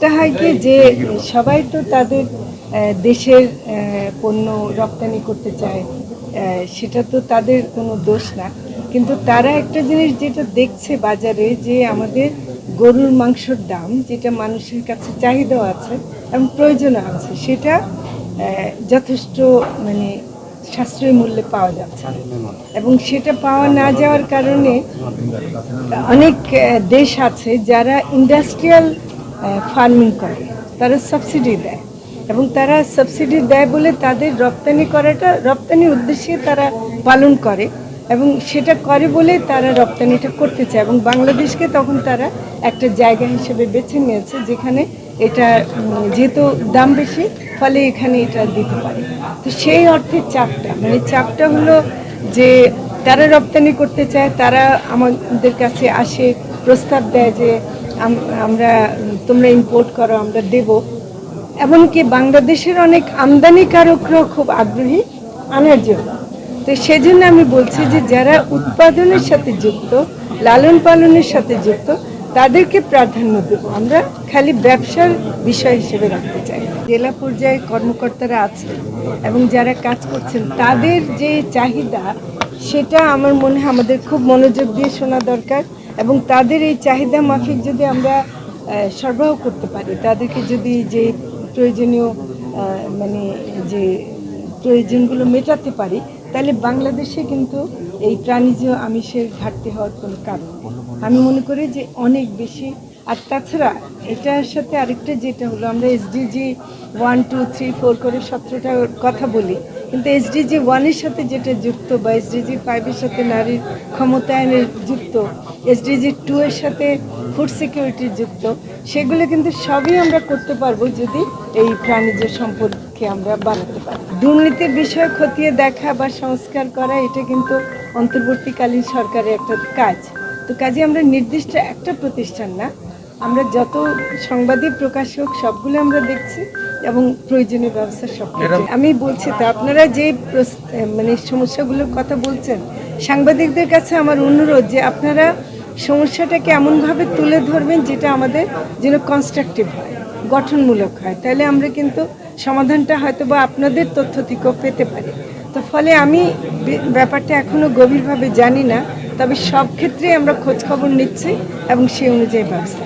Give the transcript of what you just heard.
এটা হয় কি যে সবাই তো তাদের দেশের পণ্য রপ্তানি করতে চায়, সেটা তো তাদের কোনো দোষ না। কিন্তু তারা একটা জিনিস যেটা দেখছে বাজারে, যে আমাদের গরুর মাংসের দাম যেটা মানুষের কাছে চাহিদা আছে এবং প্রয়োজন আছে, সেটা যথেষ্ট মানে সাশ্রয়ী মূল্যে পাওয়া যাচ্ছে না। এবং সেটা পাওয়া না যাওয়ার কারণে অনেক দেশ আছে যারা ইন্ডাস্ট্রিয়াল ফার্মিং করে, তারা সাবসিডি দেয়, এবং তারা সাবসিডি দেয় বলে তাদের রপ্তানি করাটা রপ্তানির উদ্দেশ্যে তারা পালন করে, এবং সেটা করে বলে তারা রপ্তানিটা করতে চায়। এবং বাংলাদেশকে তখন তারা একটা জায়গা হিসেবে বেছে নিয়েছে যেখানে এটা যেহেতু দাম বেশি, ফলে এখানে এটা দিতে পারে। তো সেই অর্থে চাপটা হলো যে তারা রপ্তানি করতে চায়, তারা আমাদের কাছে আসে, প্রস্তাব দেয় যে আমরা তোমরা ইম্পোর্ট করো, আমরা দেব। এমনকি বাংলাদেশের অনেক আমদানিকারকরাও খুব আগ্রহী আনার জন্য। তো সেজন্য আমি বলছি যে যারা উৎপাদনের সাথে যুক্ত, লালন পালনের সাথে যুক্ত, তাদেরকে প্রাধান্য দেব। আমরা খালি ব্যবসার বিষয় হিসেবে রাখতে চাই। জেলা পর্যায়ে কর্মকর্তারা আছে এবং যারা কাজ করছেন, তাদের যে চাহিদা, সেটা আমার মনে হয় আমাদের খুব মনোযোগ দিয়ে শোনা দরকার। এবং তাদের এই চাহিদা মাফিক যদি আমরা সরবরাহ করতে পারি, তাদেরকে যদি যে প্রয়োজনীয় মানে যে প্রয়োজনগুলো মেটাতে পারি, তাহলে বাংলাদেশে কিন্তু এই প্রাণীজ আমিষের ঘাটতি হওয়ার কোনো কারণ নেই। আমি মনে করি যে অনেক বেশি। আর তাছাড়া এটার সাথে আরেকটা যেটা হলো, আমরা এসডিজি 1, 2, 3, 4 করে 17টার কথা বলি, কিন্তু এসডিজি 1-এর সাথে যেটা যুক্ত, বা এসডিজি 5-এর সাথে নারীর ক্ষমতায়নের যুক্ত, এসডিজি 2-এর সাথে ফুড সিকিউরিটির যুক্ত, সেগুলো কিন্তু সবই আমরা করতে পারবো যদি এই প্রাণীজ সম্পদকে আমরা বাড়াতে পারি। দুর্নীতির বিষয় খতিয়ে দেখা বা সংস্কার করা, এটা কিন্তু অন্তর্বর্তীকালীন সরকারের একটা কাজ। তো কাজে আমরা নির্দিষ্ট একটা প্রতিষ্ঠান না, আমরা যত সংবাদই প্রকাশক সবগুলো আমরা দেখছি এবং প্রয়োজনীয় ব্যবস্থা সব। আমি বলছি তো, আপনারা যে মানে সমস্যাগুলোর কথা বলছেন, সাংবাদিকদের কাছে আমার অনুরোধ যে আপনারা সমস্যাটাকে এমনভাবে তুলে ধরবেন যেটা আমাদের যেন কনস্ট্রাকটিভ হয়, গঠনমূলক হয়। তাহলে আমরা কিন্তু সমাধানটা হয়তো বা আপনাদের তথ্য থেকেও পেতে পারি। তো ফলে আমি ব্যাপারটা এখনও গভীরভাবে জানি না, তবে সব ক্ষেত্রেই আমরা খোঁজখবর নিচ্ছি এবং সেই অনুযায়ী ব্যবস্থা।